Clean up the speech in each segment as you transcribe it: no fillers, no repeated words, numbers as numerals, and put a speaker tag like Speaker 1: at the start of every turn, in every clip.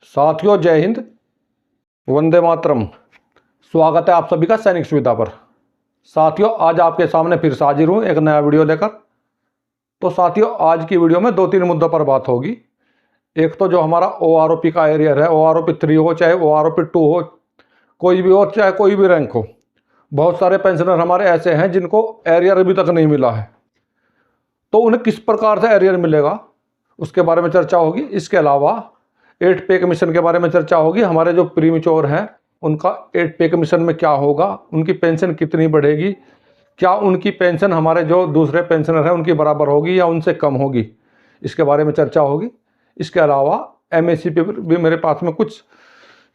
Speaker 1: साथियों जय हिंद, वंदे मातरम। स्वागत है आप सभी का सैनिक सुविधा पर। साथियों आज आपके सामने फिर से हाजिर हूँ एक नया वीडियो लेकर। तो साथियों आज की वीडियो में दो तीन मुद्दों पर बात होगी। एक तो जो हमारा OROP का एरियर है, OROP 3 हो चाहे OROP 2 हो, कोई भी हो चाहे कोई भी रैंक हो, बहुत सारे पेंशनर हमारे ऐसे हैं जिनको एरियर अभी तक नहीं मिला है। तो उन्हें किस प्रकार से एरियर मिलेगा उसके बारे में चर्चा होगी। इसके अलावा 8 पे कमीशन के बारे में चर्चा होगी। हमारे जो प्रीमेच्योर हैं उनका 8 पे कमीशन में क्या होगा, उनकी पेंशन कितनी बढ़ेगी, क्या उनकी पेंशन हमारे जो दूसरे पेंशनर हैं उनकी बराबर होगी या उनसे कम होगी, इसके बारे में चर्चा होगी। इसके अलावा MAC पे भी मेरे पास में कुछ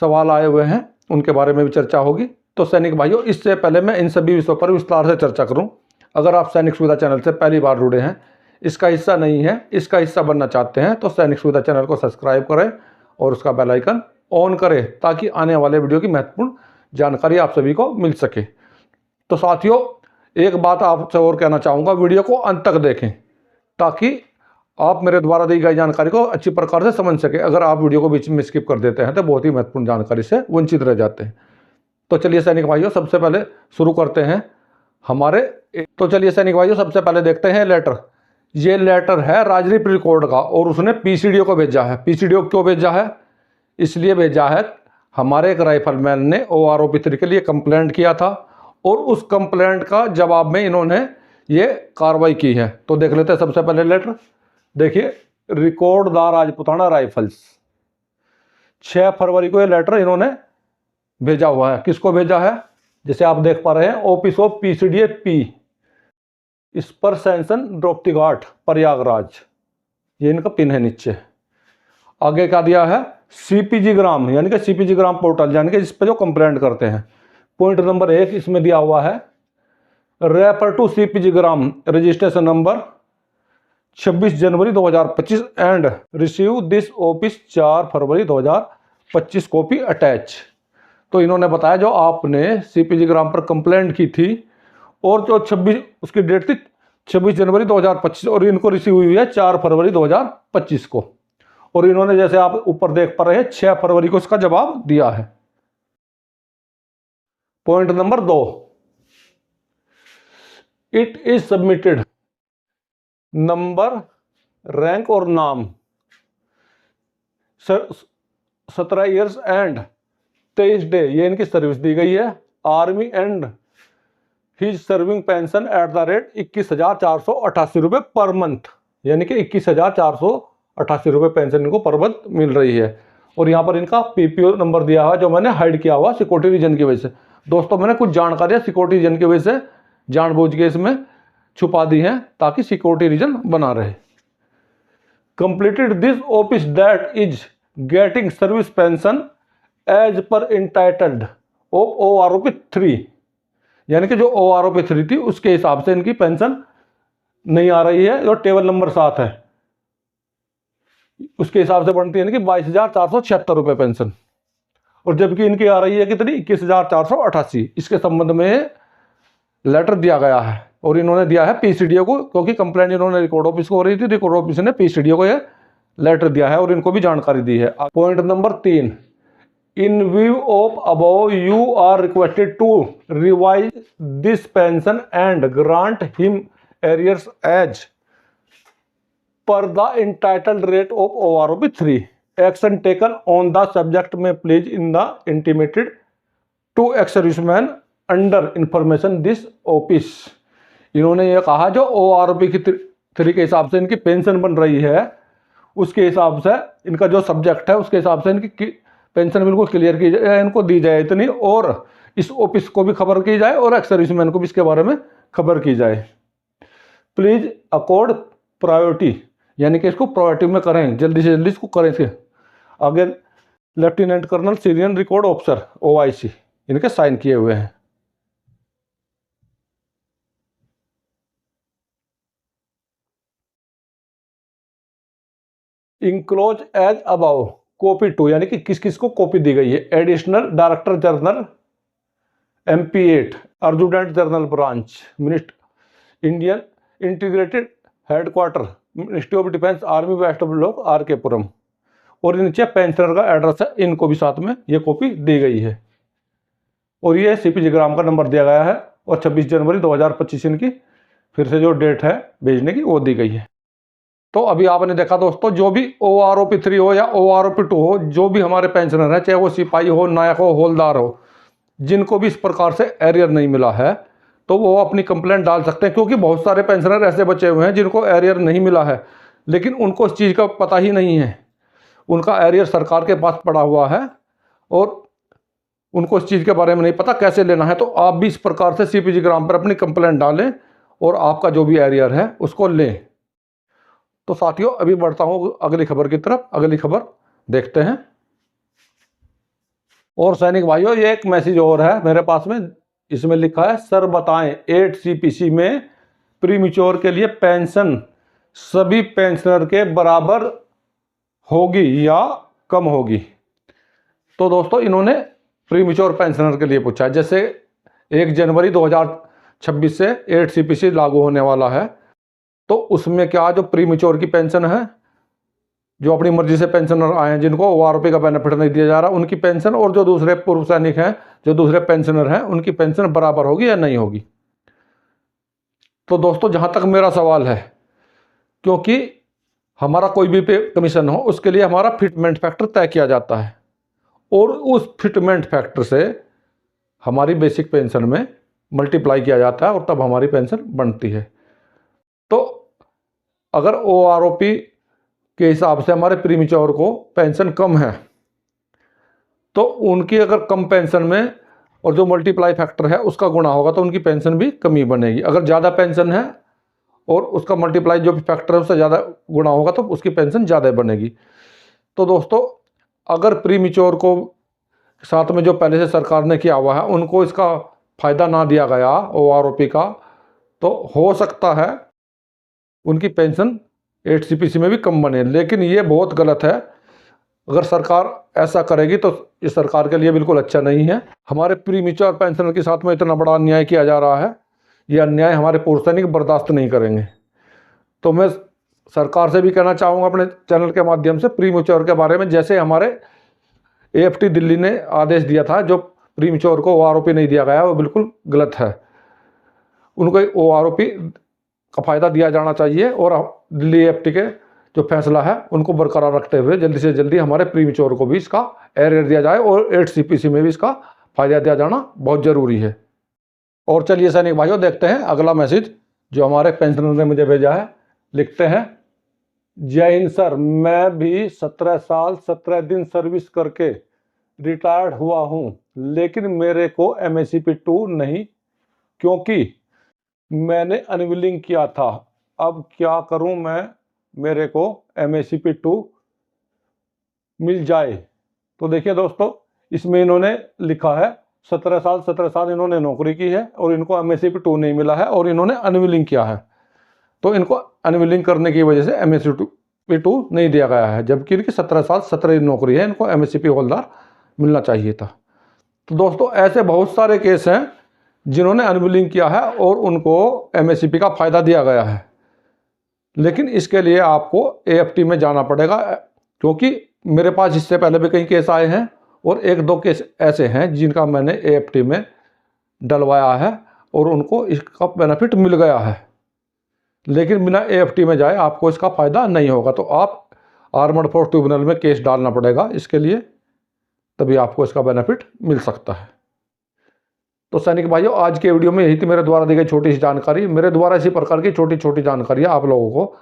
Speaker 1: सवाल आए हुए हैं, उनके बारे में भी चर्चा होगी। तो सैनिक भाइयों, इससे पहले मैं इन सभी विषयों पर विस्तार से चर्चा करूं, अगर आप सैनिक सुविधा चैनल से पहली बार जुड़े हैं, इसका हिस्सा नहीं है, इसका हिस्सा बनना चाहते हैं, तो सैनिक सुविधा चैनल को सब्सक्राइब करें और उसका बेल आइकन ऑन करें ताकि आने वाले वीडियो की महत्वपूर्ण जानकारी आप सभी को मिल सके। तो साथियों एक बात आपसे और कहना चाहूँगा, वीडियो को अंत तक देखें ताकि आप मेरे द्वारा दी गई जानकारी को अच्छी प्रकार से समझ सके। अगर आप वीडियो को बीच में स्किप कर देते हैं तो बहुत ही महत्वपूर्ण जानकारी से वंचित रह जाते हैं। तो चलिए सैनिक भाइयों सबसे पहले शुरू करते हैं चलिए सैनिक भाइयों सबसे पहले देखते हैं लेटर। ये लेटर है राजदीप रिकॉर्ड का और उसने PCDO को भेजा है। PCDO क्यों भेजा है? इसलिए भेजा है, हमारे एक राइफलमैन ने OROP 3 के लिए कंप्लेंट किया था और उस कंप्लेंट का जवाब में इन्होंने ये कार्रवाई की है। तो देख लेते हैं सबसे पहले लेटर। देखिए, रिकॉर्ड द राजपुताना राइफल्स, 6 फरवरी को ये लेटर इन्होंने भेजा हुआ है। किसको भेजा है? जैसे आप देख पा रहे हैं, ऑफिस ऑफ PCDA P, इस पर सैंसन द्रौपदी घाट प्रयागराज, ये इनका पिन है नीचे। आगे क्या दिया है? CPG ग्राम, यानी कि CPG ग्राम पोर्टल, यानी कि जिस पे जो कंप्लेंट करते हैं। पॉइंट नंबर 1 इसमें दिया हुआ है, refer to CPG gram registration number 26 January 2025 and receive this office 4 February 2025 copy attach. तो इन्होंने बताया जो आपने CPG ग्राम पर कंप्लेंट की थी और जो 26 उसकी डेट थी 26 जनवरी 2025 और इनको रिसीव हुई है 4 फरवरी 2025 को। और इन्होंने जैसे आप ऊपर देख पा रहे हैं 6 फरवरी को इसका जवाब दिया है। Point number 2, it is submitted, number, rank और नाम, 17 ईयर्स एंड 23 डे, ये इनकी सर्विस दी गई है। Army and his serving pension at the rate 21,488 रुपये पर मंथ, यानी कि 21,488 रुपये पेंशन इनको पर मंथ मिल रही है। और यहाँ पर इनका PPO नंबर दिया हुआ जो मैंने हाइड किया हुआ सिक्योरिटी रीजन की वजह से। दोस्तों मैंने कुछ जानकारियाँ सिक्योरिटी रीजन की वजह से जानबूझ के इसमें छुपा दी हैं ताकि सिक्योरिटी रीजन बना रहे। Completed this office that is getting service pension as per entitled of OROP 3, यानी कि जो OROP 3 थी उसके हिसाब से इनकी पेंशन नहीं आ रही है। जो टेबल नंबर 7 है उसके हिसाब से बनती है इनकी 22,476 रुपये पेंशन, और जबकि इनकी आ रही है कितनी? 21,488। इसके संबंध में लेटर दिया गया है और इन्होंने दिया है PCDO को, क्योंकि कंप्लेंट इन्होंने रिकॉर्ड ऑफिस को हो रही थी, रिकॉर्ड ऑफिस ने PCDO को ये लेटर दिया है और इनको भी जानकारी दी है। Point number 3, in view of above you are requested to revise this pension and grant him arrears as per the entitled rate of OROP 3. Action taken on the subject may please in the intimated to ex-serviceman under information this office. इन्होंने ये कहा जो OROP की 3 के हिसाब से इनकी pension बन रही है उसके हिसाब से इनका जो सब्जेक्ट है उसके हिसाब से इनकी पेंशन बिल्कुल क्लियर की जाए, इनको दी जाए इतनी, और इस ऑफिस को भी खबर की जाए और एक्स सर्विसमैन को भी इसके बारे में खबर की जाए। प्लीज अकॉर्ड प्रायोरिटी, यानी कि इसको प्रायोरिटी में करें, जल्दी से जल्दी इसको करें। इसके आगे lieutenant colonel senior record officer OIC इनके साइन किए हुए हैं। इंक्लोज एज अबाउ कॉपी 2, यानी कि किस किस को कॉपी दी गई है? Additional director general MP8 adjutant general branch minister Indian integrated headquarter ministry of defence army west block RK Puram, और नीचे पेंशनर का एड्रेस है, इनको भी साथ में ये कॉपी दी गई है। और ये CPG ग्राम का नंबर दिया गया है और 26 जनवरी 2025 इनकी फिर से जो डेट है भेजने की वो दी गई है। तो अभी आपने देखा दोस्तों, जो भी OROP 3 हो या OROP 2 हो, जो भी हमारे पेंशनर है, चाहे वो सिपाही हो, नायक हो, हवलदार हो, जिनको भी इस प्रकार से एरियर नहीं मिला है तो वो अपनी कंप्लेंट डाल सकते हैं। क्योंकि बहुत सारे पेंशनर ऐसे बचे हुए हैं जिनको एरियर नहीं मिला है, लेकिन उनको इस चीज़ का पता ही नहीं है। उनका एरियर सरकार के पास पड़ा हुआ है और उनको इस चीज़ के बारे में नहीं पता कैसे लेना है। तो आप भी इस प्रकार से CPG ग्राम पर अपनी कंप्लेंट डालें और आपका जो भी एरियर है उसको लें। तो साथियों, अभी बढ़ता हूँ अगली खबर की तरफ। अगली खबर देखते हैं। और सैनिक भाइयों, ये एक मैसेज और है मेरे पास में। इसमें लिखा है, सर बताएं 8 CPC में प्रीमेच्योर के लिए पेंशन सभी पेंशनर के बराबर होगी या कम होगी। तो दोस्तों, इन्होंने प्रीमेच्योर पेंशनर के लिए पूछा है। जैसे 1 जनवरी 2026 से 8 CPC लागू होने वाला है, तो उसमें क्या जो प्रीमेच्योर की पेंशन है, जो अपनी मर्जी से पेंशनर आए हैं, जिनको OROP का बेनिफिट नहीं दिया जा रहा, उनकी पेंशन और जो दूसरे पूर्व सैनिक हैं, जो दूसरे पेंशनर हैं, उनकी पेंशन बराबर होगी या नहीं होगी। तो दोस्तों, जहां तक मेरा सवाल है, क्योंकि हमारा कोई भी पे कमीशन हो उसके लिए हमारा फिटमेंट फैक्टर तय किया जाता है और उस फिटमेंट फैक्टर से हमारी बेसिक पेंशन में मल्टीप्लाई किया जाता है और तब हमारी पेंशन बनती है। तो अगर OROP के हिसाब से हमारे प्रीमेच्योर को पेंशन कम है, तो उनकी अगर कम पेंशन में और जो मल्टीप्लाई फैक्टर है उसका गुणा होगा तो उनकी पेंशन भी कमी बनेगी। अगर ज़्यादा पेंशन है और उसका मल्टीप्लाई जो भी फैक्टर है उससे ज़्यादा गुणा होगा तो उसकी पेंशन ज़्यादा बनेगी। तो दोस्तों, अगर प्रीमेच्योर को साथ में जो पहले से सरकार ने किया हुआ है उनको इसका फ़ायदा ना दिया गया OROP का, तो हो सकता है उनकी पेंशन 8 CPC में भी कम बने। लेकिन ये बहुत गलत है। अगर सरकार ऐसा करेगी तो इस सरकार के लिए बिल्कुल अच्छा नहीं है। हमारे प्रीमेच्योर पेंशनर के साथ में इतना बड़ा अन्याय किया जा रहा है, यह अन्याय हमारे पूर्व सैनिक बर्दाश्त नहीं करेंगे। तो मैं सरकार से भी कहना चाहूँगा अपने चैनल के माध्यम से, प्रीमेच्योर के बारे में, जैसे हमारे AFT दिल्ली ने आदेश दिया था, जो प्रीमेच्योर को OROP नहीं दिया गया वो बिल्कुल गलत है। उनको OROP का फ़ायदा दिया जाना चाहिए और दिल्ली AFT के जो फैसला है उनको बरकरार रखते हुए जल्दी से जल्दी हमारे प्रीमेच्योर को भी इसका एरियर दिया जाए और 8 CPC में भी इसका फ़ायदा दिया जाना बहुत ज़रूरी है। और चलिए सैनिक भाइयों, देखते हैं अगला मैसेज जो हमारे पेंशनर ने मुझे भेजा है। लिखते हैं, जय हिंद सर, मैं भी 17 साल 17 दिन सर्विस करके रिटायर्ड हुआ हूँ, लेकिन मेरे को MACP 2 नहीं, क्योंकि मैंने अनविलिंग किया था। अब क्या करूं मैं, मेरे को MACP 2 मिल जाए। तो देखिए दोस्तों, इसमें इन्होंने लिखा है 17 साल इन्होंने नौकरी की है और इनको MACP 2 नहीं मिला है और इन्होंने अनविलिंग किया है। तो इनको अनविलिंग करने की वजह से MACP 2 नहीं दिया गया है, जबकि इनकी 17 साल 17 दिन नौकरी है, इनको MACP हवलदार मिलना चाहिए था। तो दोस्तों, ऐसे बहुत सारे केस हैं जिन्होंने अनविलिंग किया है और उनको MACP का फ़ायदा दिया गया है। लेकिन इसके लिए आपको AFT में जाना पड़ेगा, क्योंकि मेरे पास इससे पहले भी कई केस आए हैं और 1-2 केस ऐसे हैं जिनका मैंने AFT में डलवाया है और उनको इसका बेनिफिट मिल गया है। लेकिन बिना AFT में जाए आपको इसका फ़ायदा नहीं होगा। तो आप आर्मर्ड फोर्स ट्रिब्यूनल में केस डालना पड़ेगा इसके लिए, तभी आपको इसका बेनिफिट मिल सकता है। तो सैनिक भाइयों, आज के वीडियो में यही थी मेरे द्वारा दी गई छोटी सी जानकारी। मेरे द्वारा इसी प्रकार की छोटी छोटी जानकारियाँ आप लोगों को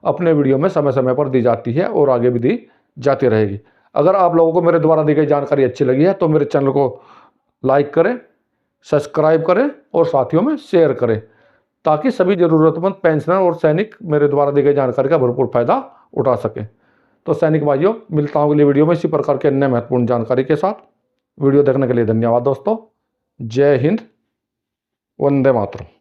Speaker 1: अपने वीडियो में समय समय पर दी जाती है और आगे भी दी जाती रहेगी। अगर आप लोगों को मेरे द्वारा दी गई जानकारी अच्छी लगी है तो मेरे चैनल को लाइक करें, सब्सक्राइब करें और साथियों में शेयर करें, ताकि सभी ज़रूरतमंद पेंशनर और सैनिक मेरे द्वारा दी गई जानकारी का भरपूर फायदा उठा सकें। तो सैनिक भाइयों, मिलता हूँ अगली वीडियो में इसी प्रकार के अन्य महत्वपूर्ण जानकारी के साथ। वीडियो देखने के लिए धन्यवाद दोस्तों। जय हिंद, वंदे मातरम।